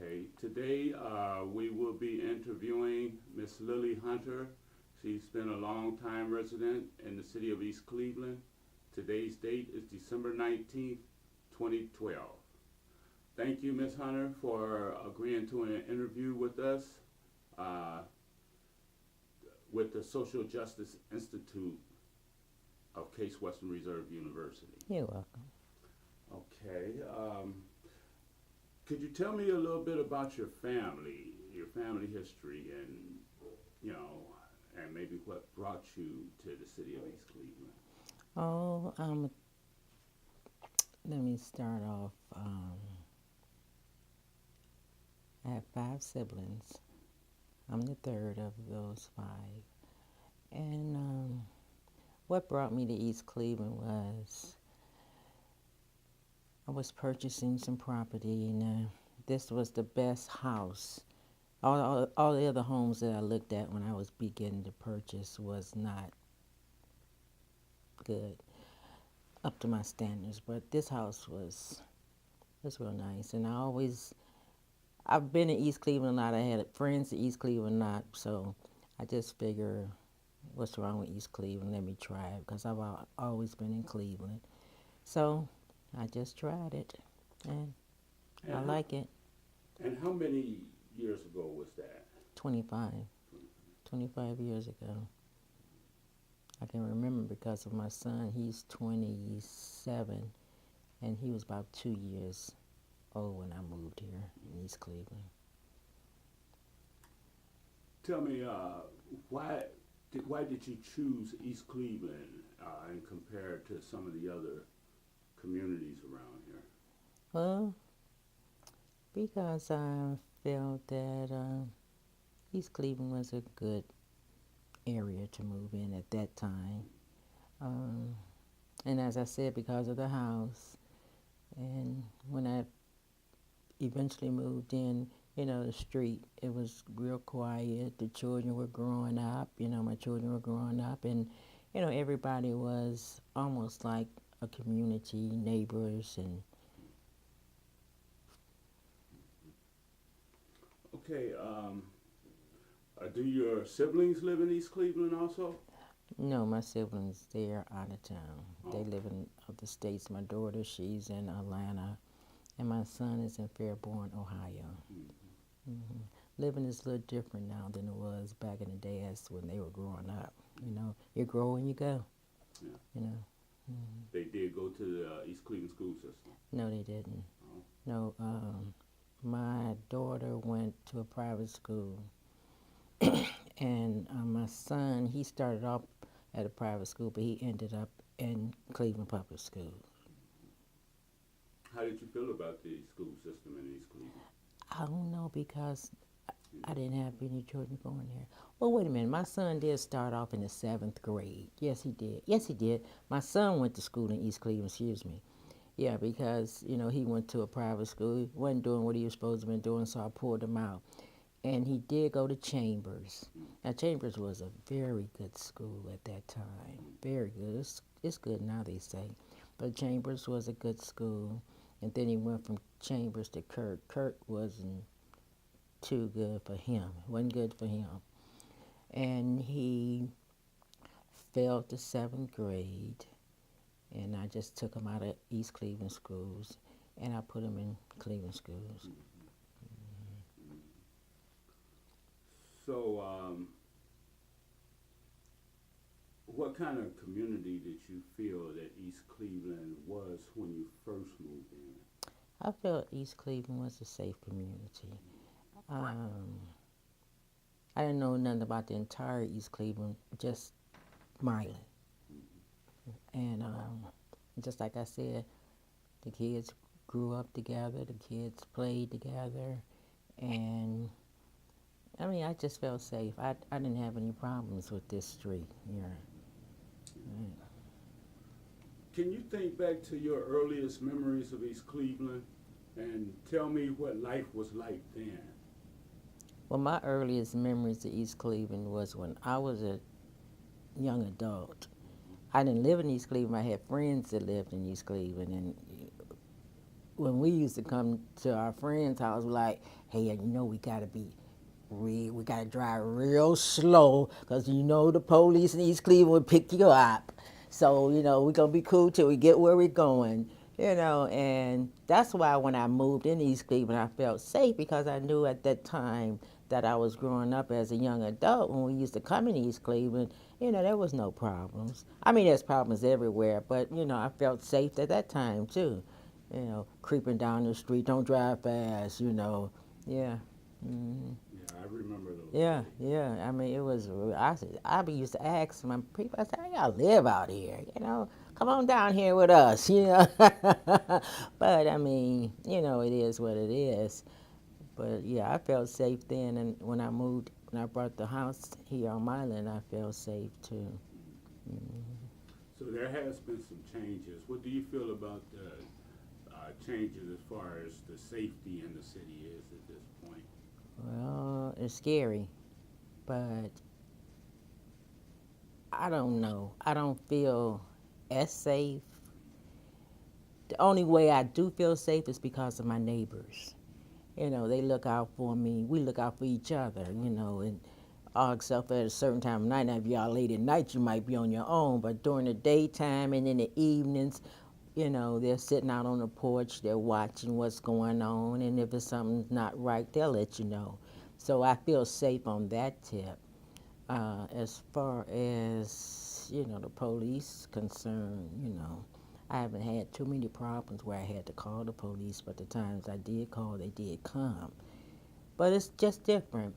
Okay, today we will be interviewing Miss Lillie Hunter. She's been a long-time resident in the city of East Cleveland. Today's date is December 19th, 2012. Thank you, Miss Hunter, for agreeing to an interview with us uh, with the Social Justice Institute of Case Western Reserve University. You're welcome. Okay, could you tell me a little bit about your family history, and you know, and maybe what brought you to the city of East Cleveland? Oh, let me start off. I have 5 siblings. I'm the third of those 5. And what brought me to East Cleveland was I was purchasing some property, and this was the best house. All the other homes that I looked at when I was beginning to purchase was not good, up to my standards. But this house was real nice, and I've been in East Cleveland a lot. I had friends in East Cleveland a lot, so I just figure, what's wrong with East Cleveland? Let me try it, because I've always been in Cleveland. So I just tried it, and I And like it. and how many years ago was that? 25, 25 years ago. I can remember because of my son. He's 27, and he was about 2 years old when I moved here in East Cleveland. Tell me, why did you choose East Cleveland and compare to some of the other communities around here? Well, because I felt that East Cleveland was a good area to move in at that time. Um, and as I said, because of the house. And when I eventually moved in, the street, it was real quiet. The children were growing up. My children were growing up. And, everybody was almost like a community, neighbors. And Okay, do your siblings live in East Cleveland also? no, my siblings, they're out of town. They Oh, live in other states. My daughter, she's in Atlanta. And my son is in Fairborn, Ohio. mhm, hmm Living is a little different now than it was back in the day as when they were growing up. You grow and you go. yeah. You know. hmm They did go to the East Cleveland school system. No, they didn't. Oh, No, my daughter went to a private school, and my son, he started off at a private school, but he ended up in Cleveland Public School. how did you feel about the school system in East Cleveland? I don't know because You I know, didn't have any children going there. Well, wait a minute. My son did start off in the 7th grade. Yes, he did. Yes, he did. My son went to school in East Cleveland, excuse me. Yeah, because, he went to a private school. He wasn't doing what he was supposed to be doing, so I pulled him out. And he did go to Chambers. Now, Chambers was a very good school at that time. Very good. It's good now, they say. But Chambers was a good school. And then he went from Chambers to Kirk. Kirk wasn't too good for him. Wasn't good for him. And he failed the 7th grade. And I just took him out of East Cleveland schools, and I put him in Cleveland schools. so, what kind of community did you feel that East Cleveland was when you first moved in? I felt East Cleveland was a safe community. Um, I didn't know nothing about the entire East Cleveland, just Milan. And just like I said, the kids grew up together, the kids played together, and I just felt safe. I didn't have any problems with this street here. Right. Can you think back to your earliest memories of East Cleveland and tell me what life was like then? Well, my earliest memories of East Cleveland was when I was a young adult. I didn't live in East Cleveland. I had friends that lived in East Cleveland, and when we used to come to our friends' house, like, hey, you know, we gotta be we gotta drive real slow, cause you know the police in East Cleveland will pick you up. So you know we're gonna be cool till we get where we're going. You know, and that's why when I moved in East Cleveland, I felt safe because I knew at that time that I was growing up as a young adult. When we used to come in East Cleveland, you know, there was no problems. I mean, there's problems everywhere, but you know, I felt safe at that time too. You know, creeping down the street, don't drive fast. You know, yeah. Mm-hmm. Yeah, I remember those Yeah, days. yeah. I mean, it was. I be used to ask my people. I said, "How y'all live out here? You know, come on down here with us." You know, but I mean, you know, it is what it is. But yeah, I felt safe then, and when I moved, when I brought the house here on my land, I felt safe too. Mm-hmm. So there has been some changes. What do you feel about the changes as far as the safety in the city is at this point? Well, it's scary, but I don't know. I don't feel as safe. The only way I do feel safe is because of my neighbors. You know, they look out for me. We look out for each other, you know, and all except at a certain time of night. Now, if y'all late at night, you might be on your own, but during the daytime and in the evenings, you know, they're sitting out on the porch, they're watching what's going on, and if it's something's not right, they'll let you know. So I feel safe on that tip. As far as, you know, the police concerned, you know, I haven't had too many problems where I had to call the police, but the times I did call, they did come. But it's just different.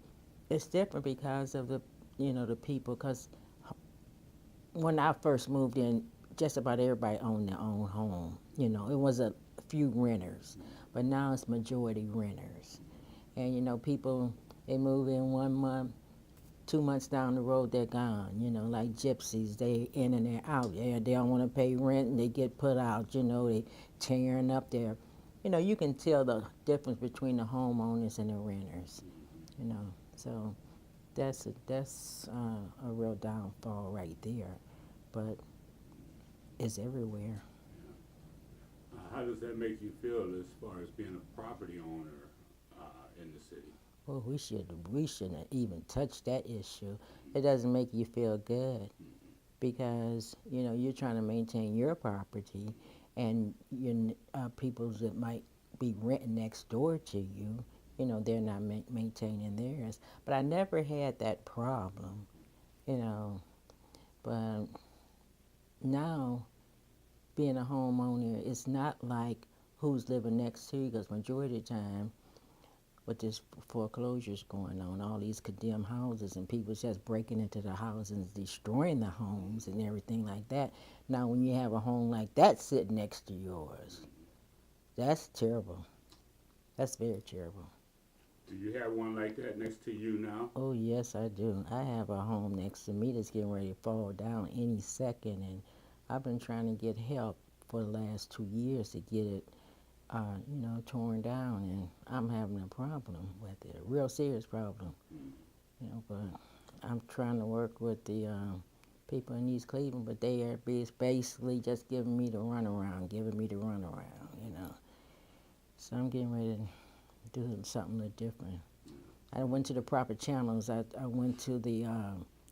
It's different because of the, you know, the people. Because when I first moved in, just about everybody owned their own home. You know, it was a few renters, but now it's majority renters. And you know, people they move in 1 month, 2 months down the road they're gone. You know, like gypsies, they in and they're out. They don't want to pay rent and they get put out. You know, they tearing up their. You know, you can tell the difference between the homeowners and the renters. You know, so that's a real downfall right there, but it's everywhere. How does that make you feel as far as being a property owner in the city? Well, we shouldn't even touch that issue. It doesn't make you feel good because you know you're trying to maintain your property, and your people that might be renting next door to you. You know they're not maintaining theirs. But I never had that problem. You know, but now being a homeowner, it's not like who's living next to you because majority of the time with this foreclosures going on, all these condemned houses and people just breaking into the houses and destroying the homes and everything like that. Now when you have a home like that sitting next to yours, that's terrible. That's very terrible. Do you have one like that next to you now? Oh yes, I do. I have a home next to me that's getting ready to fall down any second, and I've been trying to get help for the last 2 years to get it, you know, torn down, and I'm having a problem with it, a real serious problem. You know, but I'm trying to work with the people in East Cleveland, but they are basically just giving me the runaround, you know. So I'm getting ready to do something a little different. I went to the proper channels. I went to the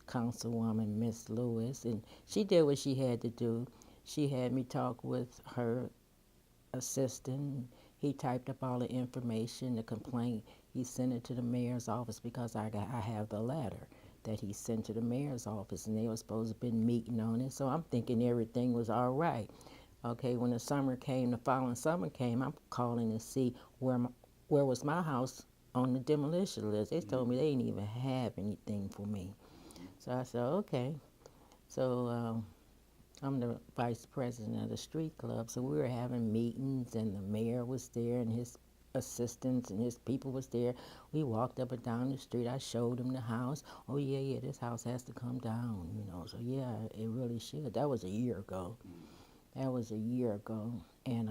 councilwoman, Miss Lewis, and she did what she had to do. She had me talk with her assistant. He typed up all the information, the complaint. He sent it to the mayor's office because I have the letter that he sent to the mayor's office, and they were supposed to have been meeting on it. So I'm thinking everything was all right. Okay, when the summer came, the following summer came, I'm calling to see where was my house on the demolition list. They told me they didn't even have anything for me. So I said, okay. So I'm the vice president of the street club, so we were having meetings, and the mayor was there, and his assistants and his people was there. We walked up and down the street. I showed him the house. Oh yeah, this house has to come down, you know. So yeah, it really should. That was a year ago. That was a year ago, and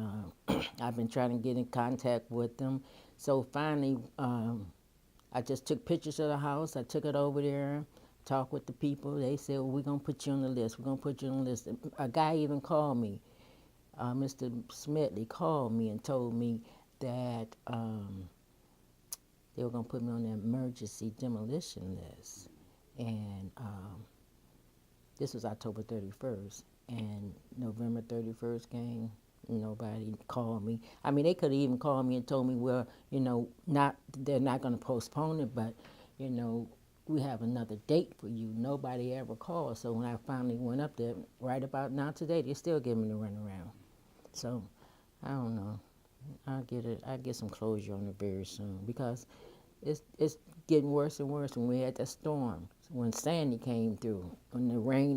I've been trying to get in contact with them. So finally, I just took pictures of the house. I took it over there, talked with the people. They said, well, we're going to put you on the list. We're going to put you on the list. A guy even called me Mr. Smedley called me and told me that they were going to put me on the emergency demolition list. And this was October 31st. And November 31st came, nobody called me. I mean, they could have even called me and told me, well, they're not going to postpone it, but, we have another date for you. Nobody ever called. So when I finally went up there, right about now today, they're still giving me the runaround. So, I don't know. I'll get some closure on it very soon because it's getting worse and worse. When we had that storm, when Sandy came through, when the rain,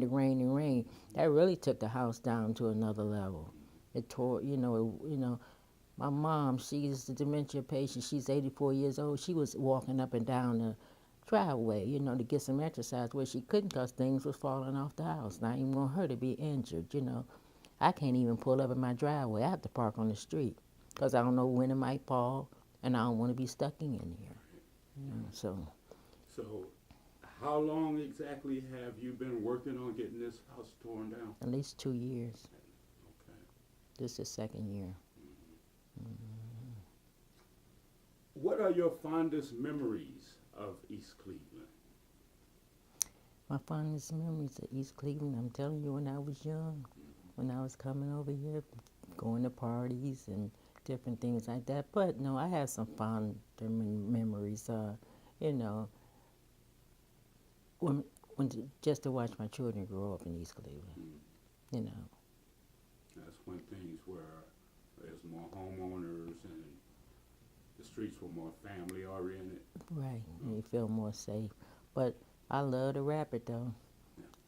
that really took the house down to another level. It tore, my mom, she's a dementia patient. She's 84 years old. She was walking up and down the driveway, to get some exercise where she couldn't because things was falling off the house. And I didn't want her to be injured, I can't even pull up in my driveway. I have to park on the street because I don't know when it might fall, and I don't want to be stuck in here. So how long exactly have you been working on getting this house torn down? at least 2 years. Okay. This is the second year. What are your fondest memories of East Cleveland? My fondest memories of East Cleveland, I'm telling you, when I was young, when I was coming over here, going to parties and different things like that. But no, I have some fond memories. When just to watch my children grow up in East Cleveland. That's when things were, there's more homeowners and the streets were more family oriented. Right, and you feel more safe. But I love the rapid though.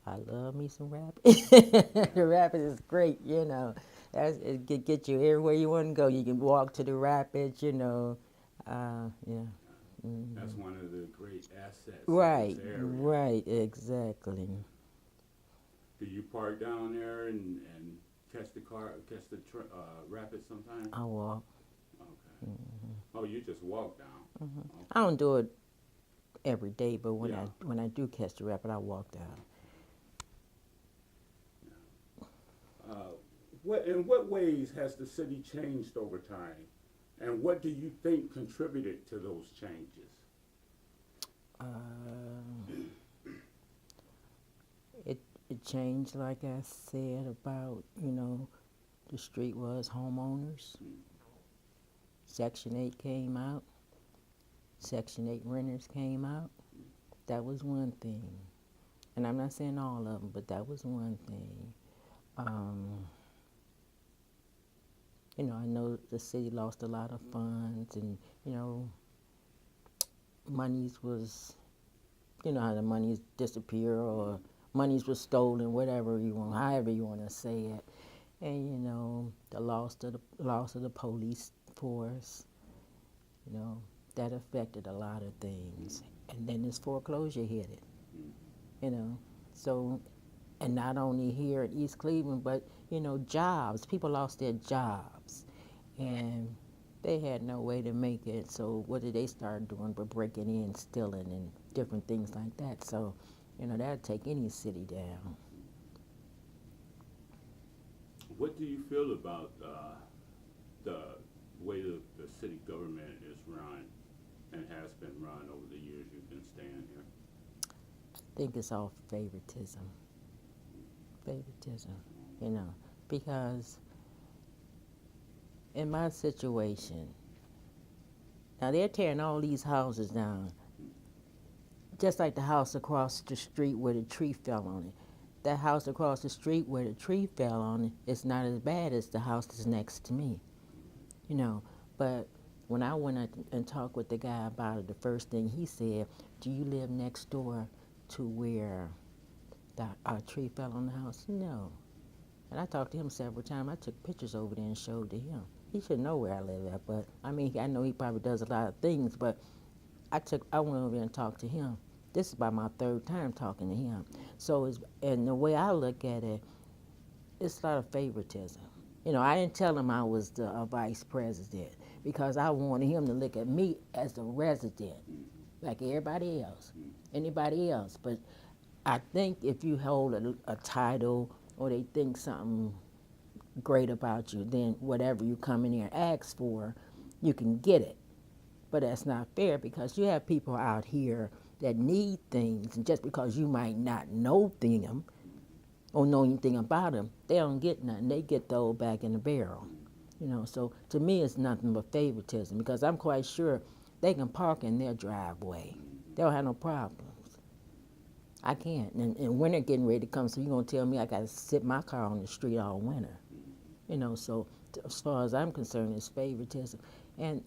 I love me some rapid. The rapid is great, it can get you everywhere you want to go. You can walk to the rapids, yeah. Mm-hmm. That's one of the great assets. Right, of this area. right, exactly. Do you park down there and catch the rapids sometimes? I walk. Okay. Oh, you just walk down. Okay. I don't do it every day, but when I do catch the rapid, I walk down. In what ways has the city changed over time, and what do you think contributed to those changes? It changed, like I said, about, the street was homeowners. Section 8 came out. Section 8 renters came out. That was one thing. And I'm not saying all of them, but that was one thing. I know the city lost a lot of funds and, monies was, how the monies disappear or monies was stolen, however you want to say it. And, the loss of the police force, that affected a lot of things. And then this foreclosure hit it, So, and not only here in East Cleveland, but, jobs. People lost their jobs. And they had no way to make it. So what did they start doing but breaking in, stealing, and different things like that. So, that'd take any city down. What do you feel about the way the city government is run and has been run over the years you've been staying here? I think it's all favoritism. Because in my situation, now they're tearing all these houses down, just like the house across the street where the tree fell on it. That house across the street where the tree fell on it is not as bad as the house that's next to me, But when I went and talked with the guy about it, the first thing he said, do you live next door to where the tree fell on the house? No. And I talked to him several times. I took pictures over there and showed to him. He should know where I live at, but I know he probably does a lot of things, but I went over there and talked to him. This is about my third time talking to him. So, and the way I look at it, it's a lot of favoritism. I didn't tell him I was the vice president because I wanted him to look at me as a resident, like everybody else, anybody else. But I think if you hold a title or they think something great about you, then whatever you come in here and ask for, you can get it. But that's not fair because you have people out here that need things, and just because you might not know them or know anything about them, they don't get nothing. They get the old back in the barrel. So to me, it's nothing but favoritism because I'm quite sure they can park in their driveway. They don't have no problems. I can't. And winter getting ready to come, so you're going to tell me I got to sit my car on the street all winter. So as far as I'm concerned, it's favoritism. And,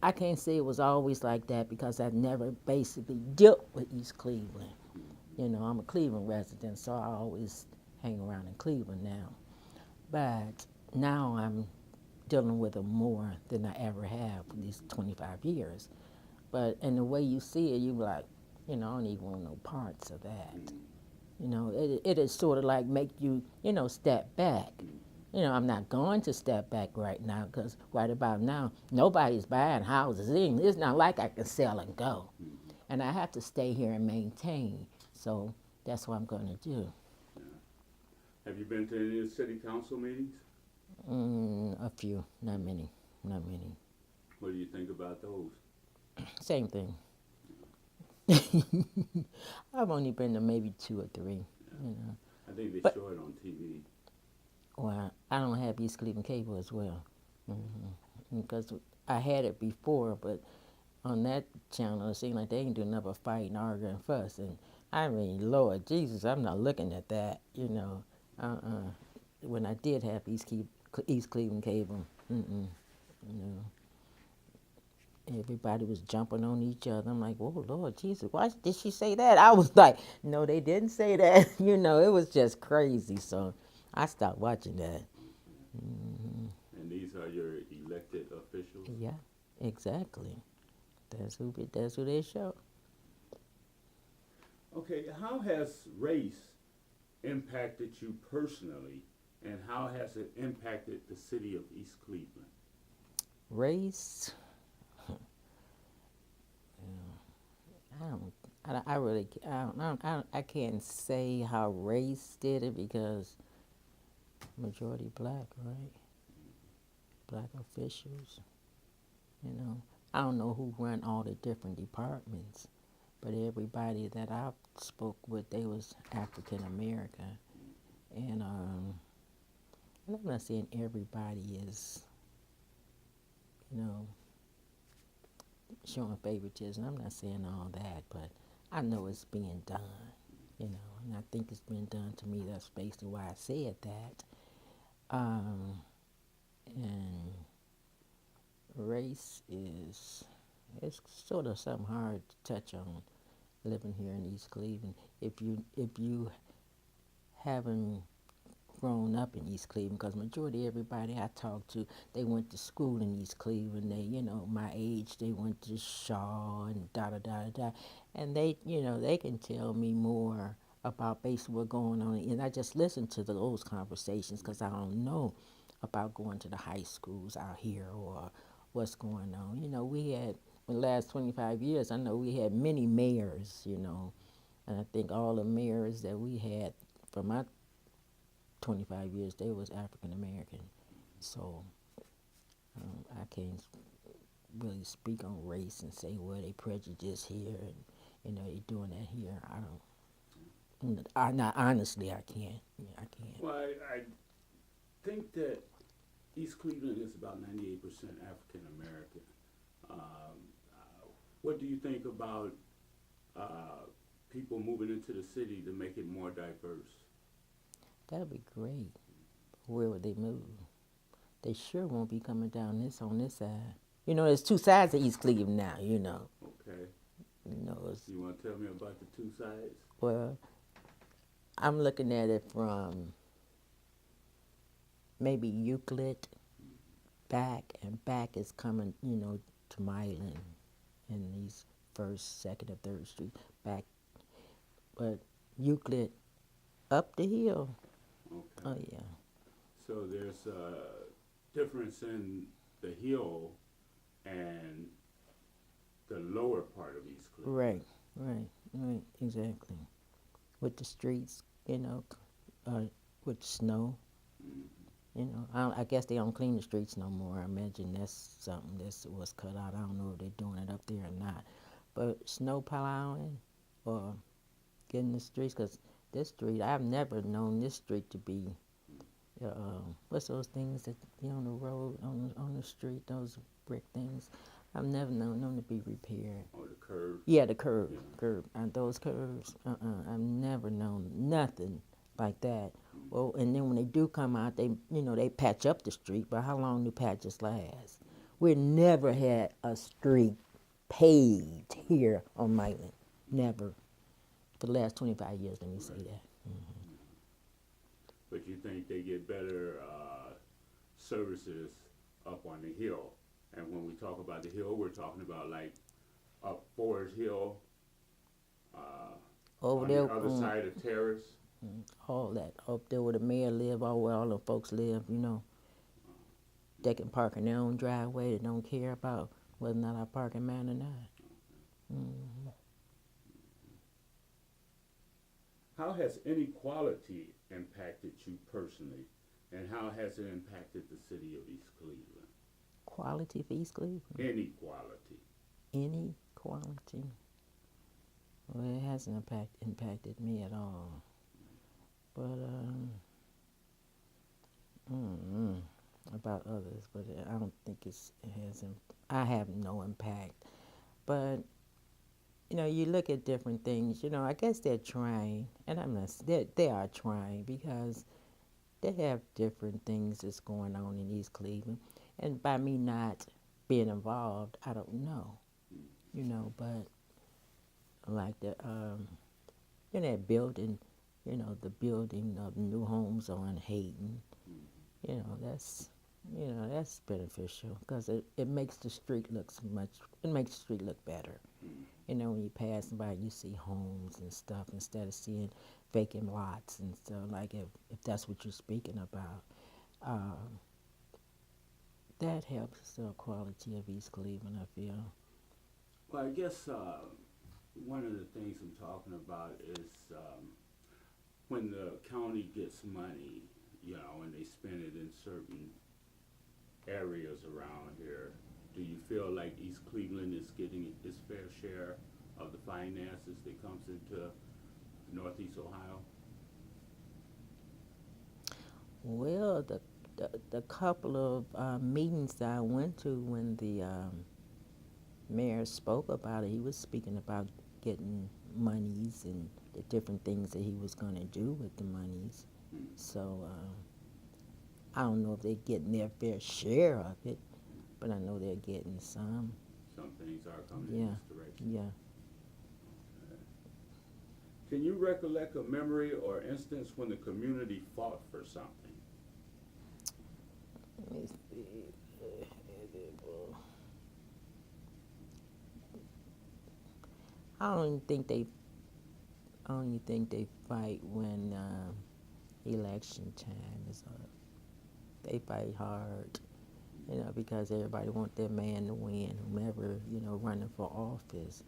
I can't say it was always like that because I've never basically dealt with East Cleveland. I'm a Cleveland resident, so I always hang around in Cleveland now. But now I'm dealing with them more than I ever have for these 25 years. But in the way you see it, you like, I don't even want no parts of that. It is sort of like make you, step back. I'm not going to step back right now because right about now, nobody's buying houses. It's not like I can sell and go. And I have to stay here and maintain. So that's what I'm going to do. Have you been to any of the city council meetings? A few, not many. What do you think about those? Same thing. I've only been to maybe 2 or 3. I think they show it on TV. Well, I don't have East Cleveland cable as well. Because I had it before, but on that channel, it seemed like they ain't do nothing but fight and argue and fuss. And I mean, Lord Jesus, I'm not looking at that, When I did have East Cleveland cable, everybody was jumping on each other. I'm like, oh, Lord Jesus, why did she say that? I was like, no, they didn't say that. It was just crazy. So I stopped watching that. And these are your elected officials? Yeah, exactly. That's who they show. Okay, how has race impacted you personally, and how has it impacted the city of East Cleveland? Race? I can't say how race did it because majority black, right? Black officials. I don't know who run all the different departments, but everybody that I spoke with, they was African American, and I'm not saying everybody is, showing favoritism. I'm not saying all that, but I know it's being done, and I think it's being done to me. That's basically why I said that. And race it's sort of something hard to touch on living here in East Cleveland. If you haven't grown up in East Cleveland, because majority of everybody I talked to, they went to school in East Cleveland. They, my age, they went to Shaw and da-da-da-da-da. And they, they can tell me more about basically what's going on. And I just listen to those conversations because I don't know about going to the high schools out here or what's going on. We had, in the last 25 years, I know we had many mayors, and I think all the mayors that we had from my 25 years, they was African American. So I can't really speak on race and say, well, they prejudice here and, they doing that here. Honestly, I can't. Yeah, I can't. Well, I think that East Cleveland is about 98% African American. What do you think about people moving into the city to make it more diverse? That'd be great. Where would they move? They sure won't be coming down on this side. There's 2 sides of East Cleveland now, Okay. It's, You want to tell me about the 2 sides? well, I'm looking at it from maybe Euclid back, and back is coming, to Milan in these 1st, 2nd, or 3rd Street back. But Euclid up the hill. Okay. Oh, yeah. So there's a difference in the hill and the lower part of East Cleveland. Right, exactly. With the streets, with snow. You know, I guess they don't clean the streets no more. I imagine that's something that was cut out. I don't know if they're doing it up there or not. But snow plowing or getting the streets, because this street, I've never known this street to be, what's those things that be on the road, on the street, those brick things? I've never known them to be repaired. Or the curve. Yeah, the curb, Yeah. curb, and those curves. I've never known nothing like that. Well, and then when they do come out, they patch up the street. But how long do patches last? We never had a street paved here on Maitland. Never. For the last 25 years, let me say that. But you think they get better services up on the hill? And when we talk about the hill, we're talking about like up Forest Hill, Over on there, the other side of Terrace. all that up there where the mayor live, all where all the folks live, they can park in their own driveway. They don't care about whether or not I park in mine or not. How has inequality impacted you personally, and how has it impacted the city of East Cleveland? Quality for East Cleveland. Inequality. Inequality. Well, it hasn't impacted me at all. But about others, but I don't think it has. I have no impact. But you look at different things. I guess they're trying, and I'm not. They are trying because they have different things that's going on in East Cleveland, and by me not being involved, I don't know. But like that building, the building of new homes on Hayden, that's beneficial because it makes the street it makes the street look better. When you pass by, you see homes and stuff instead of seeing vacant lots and stuff, like if that's what you're speaking about. That helps the quality of East Cleveland, I feel. Well, I guess one of the things I'm talking about is when the county gets money, and they spend it in certain areas around here, do you feel like East Cleveland is getting its fair share of the finances that comes into Northeast Ohio? Well, the couple of meetings that I went to when the mayor spoke about it, he was speaking about getting monies and the different things that he was going to do with the monies. So I don't know if they're getting their fair share of it, but I know they're getting some. Some things are coming in this direction. Yeah. Can you recollect a memory or instance when the community fought for something? Let me see. I don't even think they fight when election time is up. They fight hard, because everybody wants their man to win, whomever, running for office.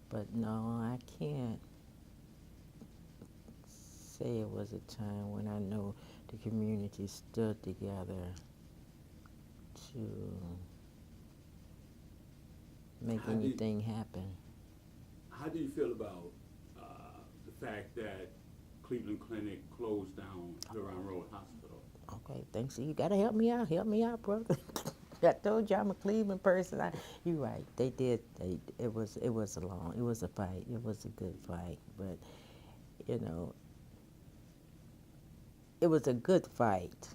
But no, I can't say it was a time when I know the community stood together to make anything happen. How do you feel about the fact that Cleveland Clinic closed down Huron Road Hospital? Okay, thanks. You gotta help me out. Help me out, brother. I told you I'm a Cleveland person. You're right. They did. It was a fight. It was a good fight, but it was a good fight.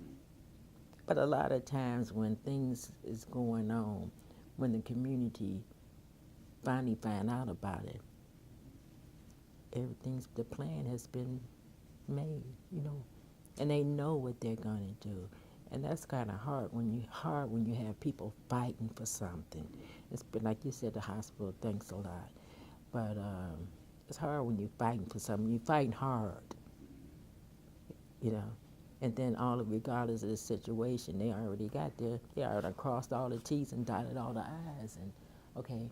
But a lot of times when things is going on, when the community finally find out about it, the plan has been made, and they know what they're gonna do. And that's kind of hard when you have people fighting for something. It's been like you said, the hospital. Thanks a lot, but it's hard when you're fighting for something. You're fighting hard, and then regardless of the situation, they already crossed all the T's and dotted all the I's, and okay,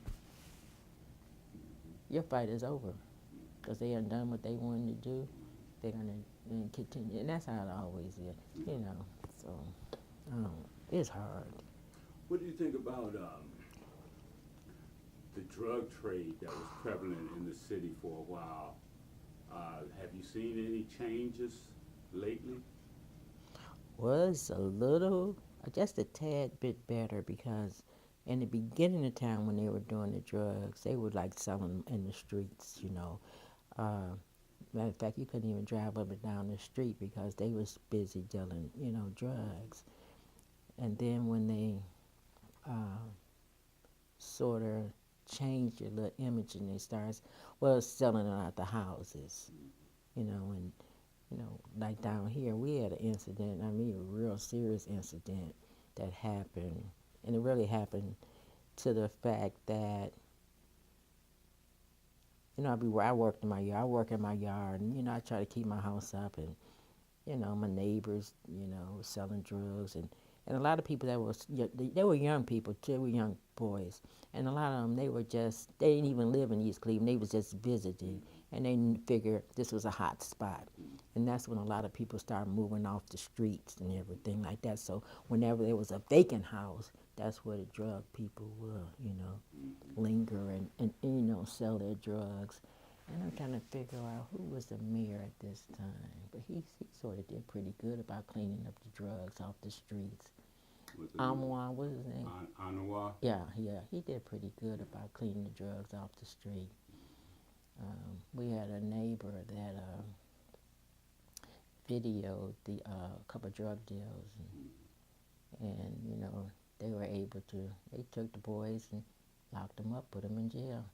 your fight is over because they have done what they wanted to do. They're gonna and continue. And that's how it always is, you know. So, it's hard. What do you think about the drug trade that was prevalent in the city for a while? Have you seen any changes lately? Was a little, just a tad bit better because in the beginning of time when they were doing the drugs, they would like selling them in the streets, you know. Uh, Matter of fact, you couldn't even drive up and down the street because they was busy dealing, you know, drugs. And then when they uh, sort of changed their little image and they started, well, selling it out the houses, you know, and you know, like down here, we had an incident. I mean, a real serious incident that happened, and it really happened to the fact that you know I worked in my yard. I work in my yard, and you know I try to keep my house up, and you know my neighbors, you know, were selling drugs, and a lot of people that was they were young people too. They were young boys, and a lot of them they didn't even live in East Cleveland. They was just visiting, and they figured this was a hot spot. And that's when a lot of people started moving off the streets and everything like that. So whenever there was a vacant house, that's where the drug people will, you know, linger and you know, sell their drugs. And I'm trying to figure out who was the mayor at this time. But he sort of did pretty good about cleaning up the drugs off the streets. Amwa, what was his name? Anawa? Yeah, he did pretty good about cleaning the drugs off the street. We had a neighbor that videoed the couple drug deals, and you know they were able to. They took the boys and locked them up, put them in jail.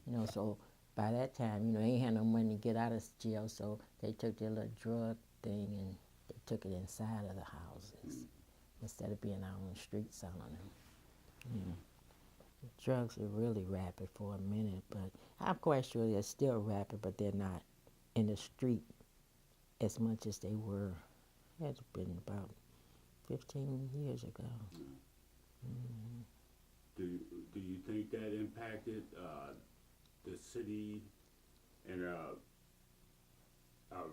You know, so by that time, you know, they ain't had no money to get out of jail, so they took their little drug thing and they took it inside of the houses instead of being out on the street selling them. You know, drugs are really rapid for a minute, but I'm quite sure they're still rapid, but they're not in the street as much as they were. It had been about 15 years ago. Mm-hmm. Do you think that impacted the city in a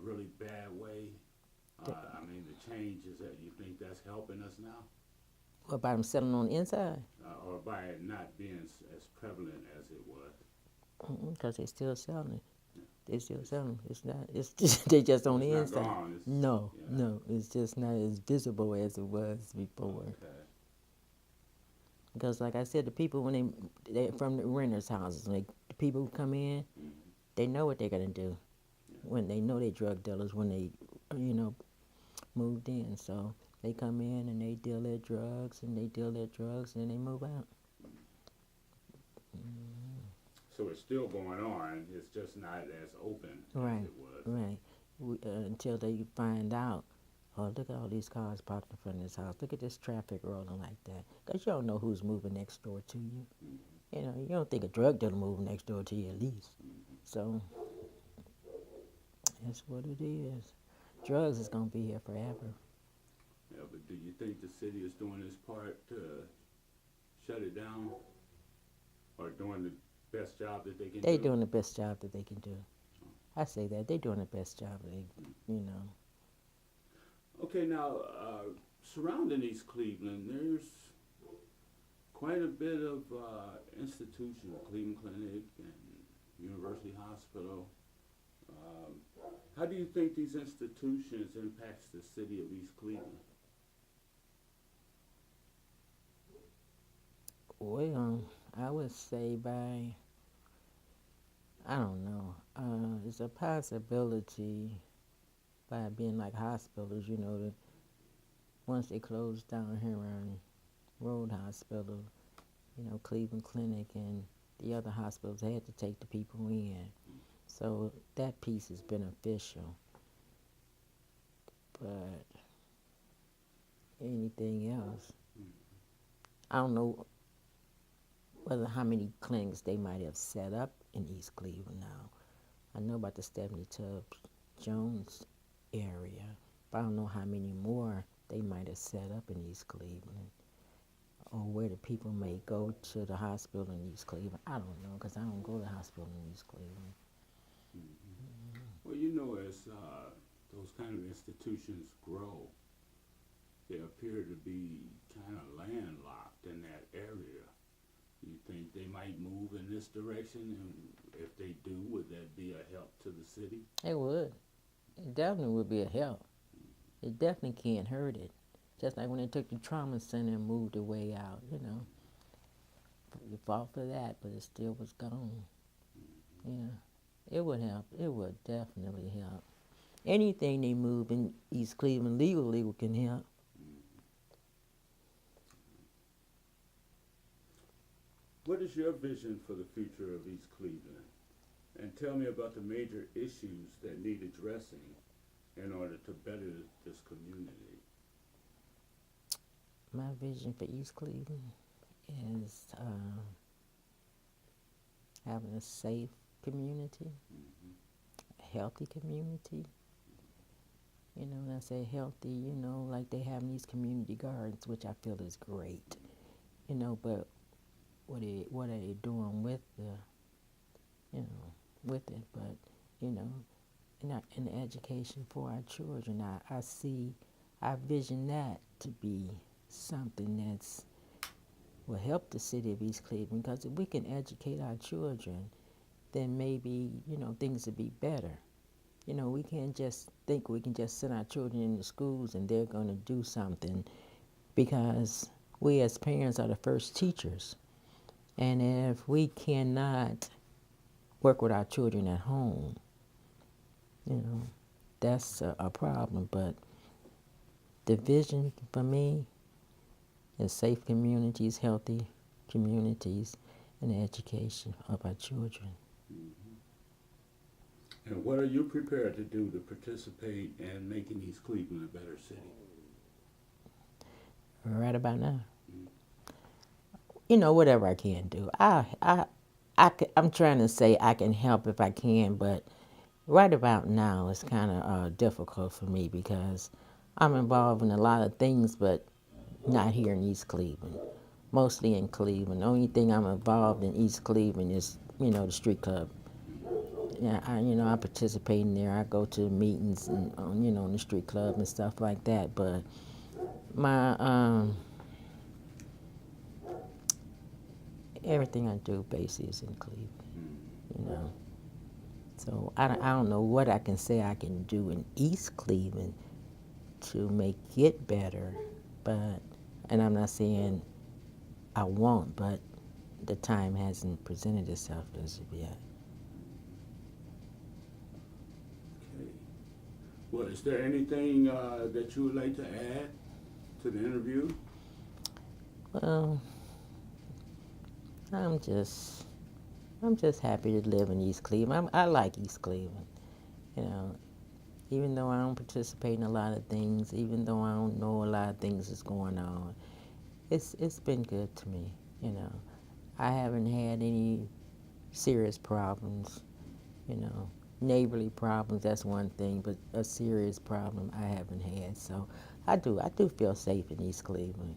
really bad way? I mean, the changes that you think that's helping us now? What about them selling on the inside? Or by it not being as prevalent as it was? Because they still selling it. They still selling it. It's not. It's just, they just on the It's not inside. gone. It's, No, yeah. no. It's just not as visible as it was before. Okay. Because, like I said, the people when they from the renters' houses, like the people who come in, they know what they're gonna do. When they know they drug dealers when they, you know, moved in. So they come in and they deal their drugs and then they move out. So it's still going on. It's just not as open Right, as it was. right. Until they find out, oh, look at all these cars parked in front of this house. Look at this traffic rolling like that. Because you don't know who's moving next door to you. You know, you don't think a drug dealer moving next door to you at least. So that's what it is. Drugs is going to be here forever. Yeah, but do you think the city is doing its part to shut it down? Or doing the best job that they can do? They're doing the best job that they can do. I say that. They're doing the best job they, you know. Okay, now, surrounding East Cleveland, there's quite a bit of institutions, Cleveland Clinic and University Hospital. How do you think these institutions impacts the city of East Cleveland? Well, I would say by, I don't know, it's a possibility by being like hospitals, you know, that once they closed down here on Road Hospital, you know, Cleveland Clinic and the other hospitals, they had to take the people in. So that piece is beneficial. But anything else, I don't know how many clinics they might have set up in East Cleveland now. I know about the Stephanie Tubbs Jones area, but I don't know how many more they might have set up in East Cleveland, or where the people may go to the hospital in East Cleveland. I don't know, because I don't go to the hospital in East Cleveland. Well, you know, as those kind of institutions grow, they appear to be kind of landlocked in that area. You think they might move in this direction, and if they do, would that be a help to the city? It would. It definitely would be a help. It definitely can't hurt it. Just like when they took the trauma center and moved it way out, you know. You fought for that, but it still was gone. Yeah. It would help. It would definitely help. Anything they move in East Cleveland legally can help. What is your vision for the future of East Cleveland? And tell me about the major issues that need addressing in order to better this community. My vision for East Cleveland is having a safe community, a healthy community. You know, when I say healthy, you know, like they have in these community gardens, which I feel is great. You know, but what are they doing with the, you know, with it? But, you know, in the education for our children, I vision that to be something that's will help the city of East Cleveland, because if we can educate our children, then maybe, you know, things will be better. You know, we can't just think we can just send our children into schools and they're going to do something, because we as parents are the first teachers. And if we cannot work with our children at home, you know, that's a problem. But the vision for me is safe communities, healthy communities, and the education of our children. And what are you prepared to do to participate in making East Cleveland a better city? Right about now, you know, whatever I can do. I'm trying to say I can help if I can, but right about now it's kind of difficult for me, because I'm involved in a lot of things, but not here in East Cleveland. Mostly in Cleveland. The only thing I'm involved in East Cleveland is, you know, the street club. Yeah, I participate in there. I go to meetings and, you know, in the street club and stuff like that. But my everything I do basically is in Cleveland, you know. So I don't know what I can say I can do in East Cleveland to make it better, but, and I'm not saying I won't, but the time hasn't presented itself as of yet. Okay. Well, is there anything that you would like to add to the interview? Well, I'm just happy to live in East Cleveland. I like East Cleveland, you know. Even though I don't participate in a lot of things, even though I don't know a lot of things that's going on, it's been good to me, you know. I haven't had any serious problems, you know. Neighborly problems, that's one thing, but a serious problem I haven't had. So I do feel safe in East Cleveland.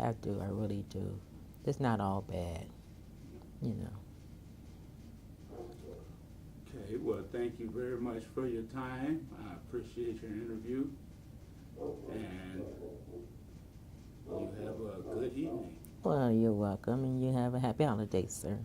I do, I really do. It's not all bad, you know. Okay, well, thank you very much for your time. I appreciate your interview. And you have a good evening. Well, you're welcome, and you have a happy holiday, sir.